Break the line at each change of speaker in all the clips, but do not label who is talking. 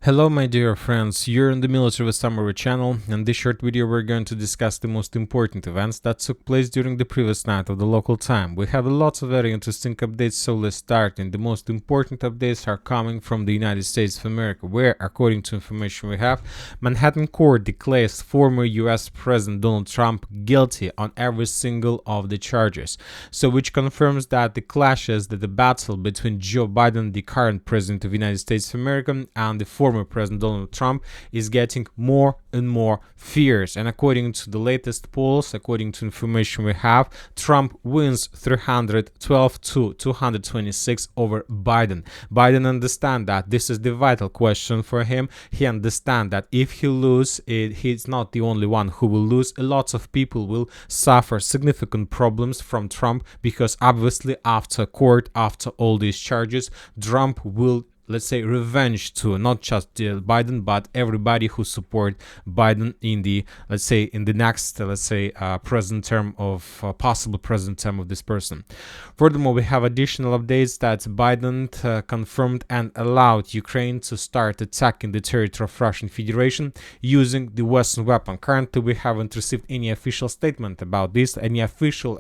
Hello my dear friends, you're in the Military Summary channel. In this short video we're going to discuss the most important events that took place during the previous night of the local time. We have lots of very interesting updates, so let's start. And the most important updates are coming from the United States of America, where, according to information we have, Manhattan Court declares former US President Donald Trump guilty on every single of the charges. So which confirms that the clashes, that the battle between Joe Biden, the current President of the United States of America, and the former President Donald Trump is getting more and more fierce. And according to the latest polls, according to information we have, Trump wins 312 to 226 over Biden. Biden understands that this is the vital question for him. He understands that if he loses, he's not the only one who will lose. Lots of people will suffer significant problems from Trump, because obviously after court, after all these charges, Trump will, let's say, revenge to not just Biden, but everybody who support Biden in the, let's say, in the next, president term of possible president term of this person. Furthermore, we have additional updates that Biden confirmed and allowed Ukraine to start attacking the territory of Russian Federation using the Western weapon. Currently, we haven't received any official statement about this, any official,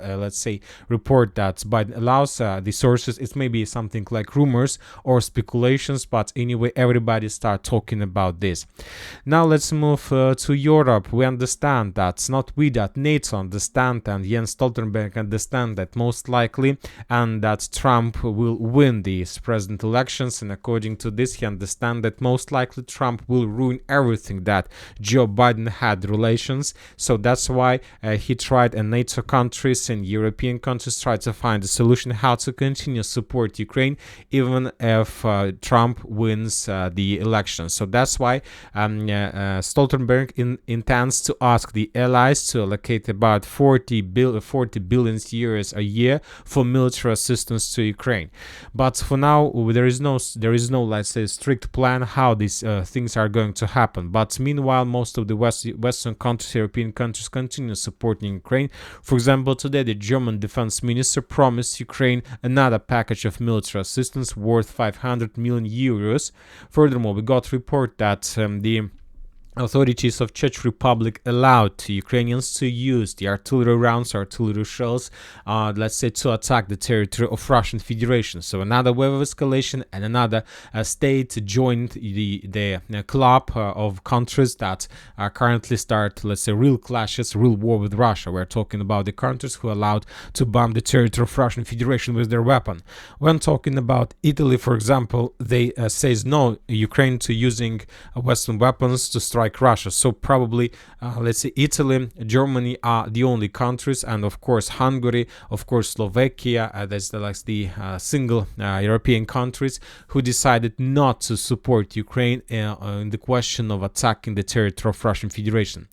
report that Biden allows the sources. It may be something like rumors or speculation, but anyway, everybody start talking about this. Now let's move to Europe. We understand that, not we, that NATO understand, and Jens Stoltenberg understand that most likely, and that Trump will win these president elections. And according to this, he understands that most likely Trump will ruin everything that Joe Biden had relations. So that's why he tried, and NATO countries and European countries tried to find a solution how to continue support Ukraine even if Trump wins the election. So that's why Stoltenberg intends to ask the allies to allocate about 40 billion euros a year for military assistance to Ukraine. But for now, there is no, let's say, strict plan how these things are going to happen. But meanwhile, most of the Western countries, European countries, continue supporting Ukraine. For example, today the German defense minister promised Ukraine another package of military assistance worth 500 million euros. Furthermore, we got report that the authorities of Czech Republic allowed Ukrainians to use the artillery rounds, artillery shells, let's say, to attack the territory of Russian Federation. So another wave of escalation, and another state joined the club of countries that currently start, let's say, real clashes, real war with Russia. We're talking about the countries who allowed to bomb the territory of Russian Federation with their weapon. When talking about Italy, for example, they says no Ukraine to using Western weapons to strike Russia. So probably, let's say, Italy, Germany are the only countries, and of course Hungary, of course Slovakia, that's the single European countries who decided not to support Ukraine in the question of attacking the territory of Russian Federation.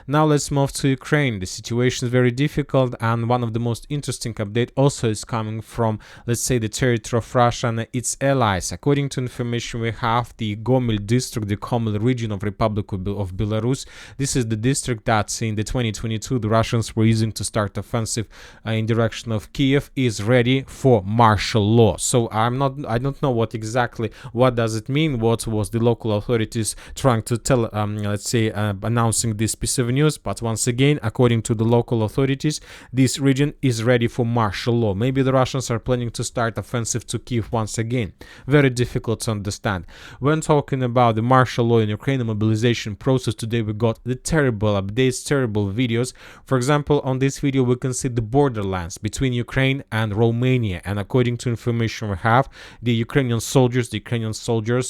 Now let's move to Ukraine. The situation is very difficult, and one of the most interesting update also is coming from, let's say, the territory of Russia and its allies. According to information we have, the Gomel district, the Gomel region of Republic of Belarus, this is the district that in the 2022 the Russians were using to start offensive in direction of Kiev, is ready for martial law. So I don't know what does it mean, what was the local authorities trying to tell, announcing this piece of news. But once again, according to the local authorities, this region is ready for martial law. Maybe the Russians are planning to start offensive to Kiev once again. Very difficult to understand. When talking about the martial law in Ukraine, the mobilization process, today we got the terrible updates, terrible videos. For example, on this video we can see the borderlands between Ukraine and Romania, and according to information we have, the Ukrainian soldiers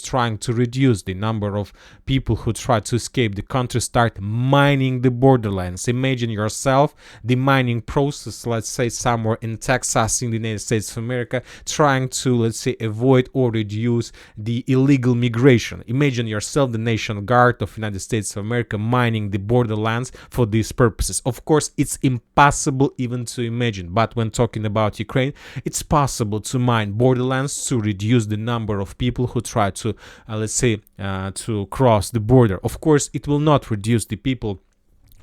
trying to reduce the number of people who try to escape the country, start mining the borderlands. Imagine yourself the mining process, let's say somewhere in Texas in the United States of America, trying to, let's say, avoid or reduce the illegal migration. Imagine yourself the National Guard of United States of America mining the borderlands for these purposes. Of course, it's impossible even to imagine, but when talking about Ukraine, it's possible to mine borderlands to reduce the number of people who try to, to cross the border. Of course, it will not reduce the people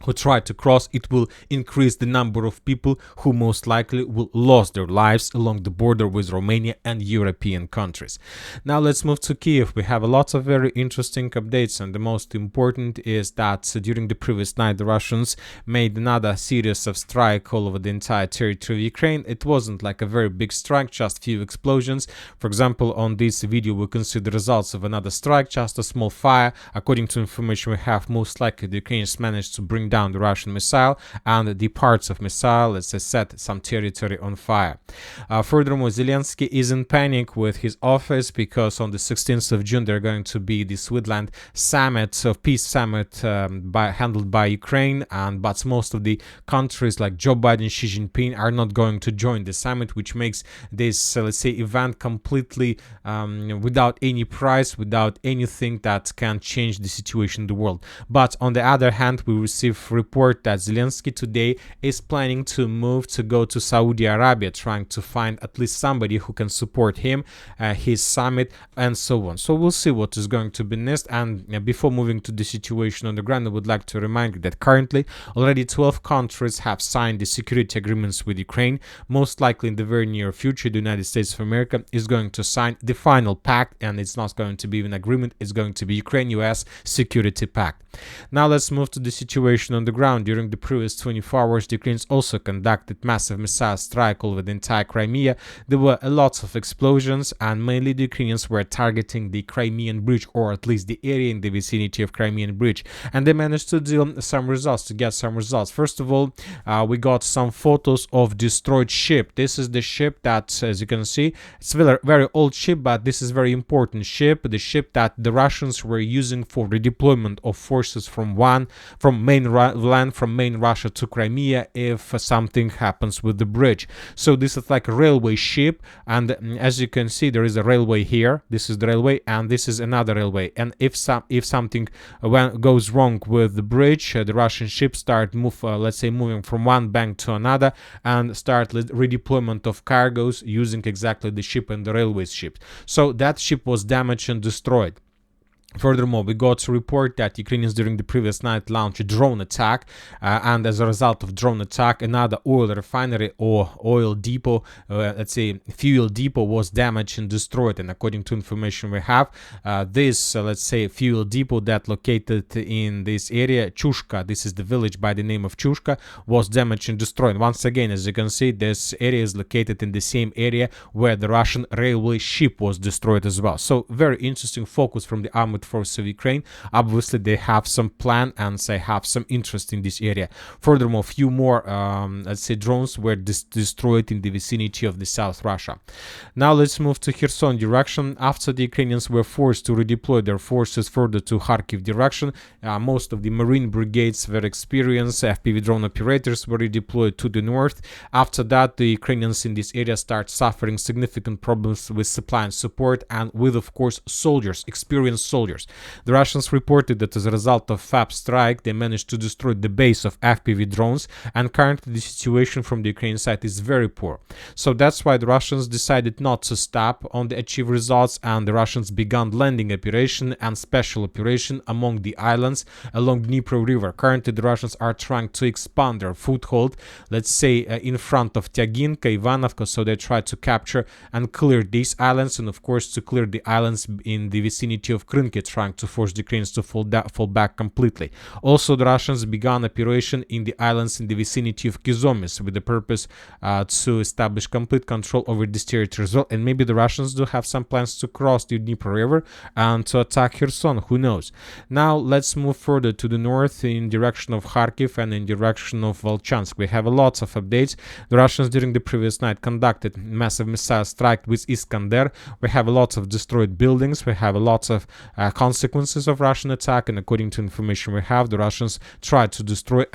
who try to cross, it will increase the number of people who most likely will lose their lives along the border with Romania and European countries. Now let's move to Kiev. We have a lot of very interesting updates, and the most important is that during the previous night the Russians made another series of strikes all over the entire territory of Ukraine. It wasn't like a very big strike, just few explosions. For example, on this video we can see the results of another strike, just a small fire. According to information we have, most likely the Ukrainians managed to bring down the Russian missile, and the parts of missile, as I said, some territory on fire. Furthermore, Zelensky is in panic with his office because on the 16th of June they're going to be the Switzerland summit, peace summit handled by Ukraine, but most of the countries like Joe Biden, Xi Jinping are not going to join the summit, which makes this, let's say, event completely without any price, without anything that can change the situation in the world. But on the other hand, we receive report that Zelensky today is planning to move to go to Saudi Arabia, trying to find at least somebody who can support him, his summit, and so on. So we'll see what is going to be next. And before moving to the situation on the ground, I would like to remind you that currently already 12 countries have signed the security agreements with Ukraine. Most likely in the very near future, the United States of America is going to sign the final pact, and it's not going to be an agreement, it's going to be Ukraine-US security pact. Now let's move to the situation on the ground. During the previous 24 hours, the Ukrainians also conducted massive missile strike all over the entire Crimea. There were a lot of explosions, and mainly the Ukrainians were targeting the Crimean Bridge, or at least the area in the vicinity of Crimean Bridge, and they managed to get some results. First of all, we got some photos of destroyed ship. This is the ship that, as you can see, it's a very old ship, but this is very important ship, the ship that the Russians were using for redeployment of forces from main Russia to Crimea if something happens with the bridge. So this is like a railway ship, and as you can see, there is a railway here. This is the railway, and this is another railway. And if something goes wrong with the bridge, the Russian ships start moving from one bank to another and start redeployment of cargoes using exactly the ship and the railway ship. So that ship was damaged and destroyed. Furthermore, we got to report that Ukrainians during the previous night launched a drone attack, and as a result of drone attack, another oil refinery or oil depot, fuel depot, was damaged and destroyed. And according to information we have, this fuel depot that located in this area, Chushka, this is the village by the name of Chushka, was damaged and destroyed. Once again, as you can see, this area is located in the same area where the Russian railway ship was destroyed as well. So very interesting focus from the armored force of Ukraine. Obviously they have some plan and they have some interest in this area. Furthermore, few more drones were destroyed in the vicinity of the South Russia. Now let's move to Kherson direction. After the Ukrainians were forced to redeploy their forces further to Kharkiv direction, most of the marine brigades were experienced, FPV drone operators were redeployed to the north. After that, the Ukrainians in this area start suffering significant problems with supply and support, and with, of course, experienced soldiers. The Russians reported that as a result of FAB strike, they managed to destroy the base of FPV drones, and currently the situation from the Ukrainian side is very poor. So that's why the Russians decided not to stop on the achieved results, and the Russians began landing operation and special operation among the islands along Dnipro River. Currently the Russians are trying to expand their foothold, in front of Tyaginka, Ivanovka, so they try to capture and clear these islands, and of course to clear the islands in the vicinity of Krynki, trying to force the Ukrainians to fall back completely. Also, the Russians began operation in the islands in the vicinity of Kyzyomys with the purpose to establish complete control over this territory as well. And maybe the Russians do have some plans to cross the Dnipro River and to attack Kherson. Who knows? Now let's move further to the north in direction of Kharkiv and in direction of Vovchansk. We have a lot of updates. The Russians during the previous night conducted massive missile strike with Iskander. We have a lot of destroyed buildings. We have a lot of consequences of Russian attack, and according to information we have, the Russians tried to destroy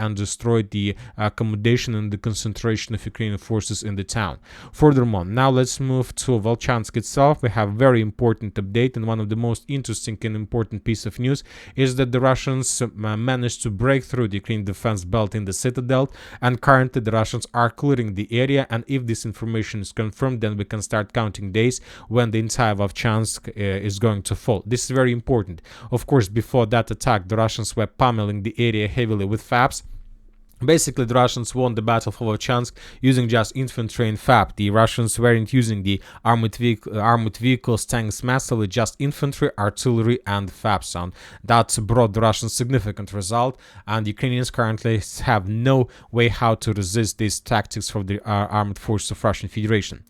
the accommodation and the concentration of Ukrainian forces in the town. Furthermore, now let's move to Vovchansk itself. We have very important update, and one of the most interesting and important piece of news is that the Russians managed to break through the Ukrainian defense belt in the Citadel, and currently the Russians are clearing the area. And if this information is confirmed, then we can start counting days when the entire Vovchansk is going to fall. This is very important. Of course, before that attack, the Russians were pummeling the area heavily with FABs. Basically, the Russians won the Battle of Vovchansk using just infantry and FAB. The Russians weren't using the armored vehicles, tanks massively, just infantry, artillery, and FAB. So that brought the Russians significant result, and the Ukrainians currently have no way how to resist these tactics from the armed forces of Russian Federation.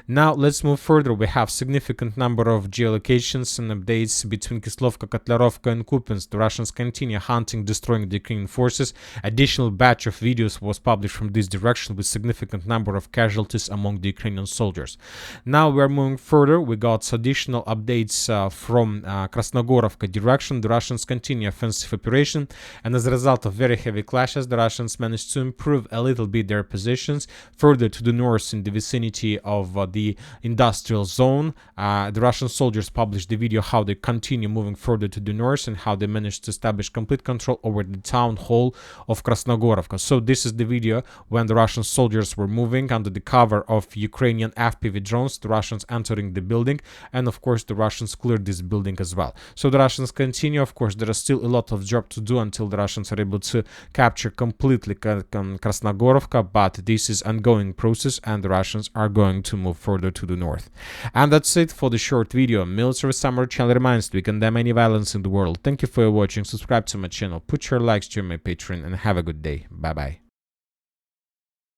Now, let's move further. We have significant number of geolocations and updates between Kislovka, Kotlarovka, and Kupiansk. The Russians continue hunting, destroying the Ukrainian forces. Additional batch of videos was published from this direction with significant number of casualties among the Ukrainian soldiers. Now we're moving further. We got additional updates from Krasnogorovka direction. The Russians continue offensive operation, and as a result of very heavy clashes, the Russians managed to improve a little bit their positions further to the north in the vicinity of the industrial zone. The Russian soldiers published the video how they continue moving further to the north and how they managed to establish complete control over the town hall of Krasnogorovka. So this is the video when the Russian soldiers were moving under the cover of Ukrainian FPV drones, the Russians entering the building, and of course the Russians cleared this building as well. So the Russians continue. Of course, there is still a lot of job to do until the Russians are able to capture completely Krasnogorovka, but this is an ongoing process and the Russians are going to move further to the north. And that's it for the short video. Military Summary channel reminds we condemn any violence in the world. Thank you for watching. Subscribe to my channel, put your likes to my Patreon, and have a good day. Bye bye.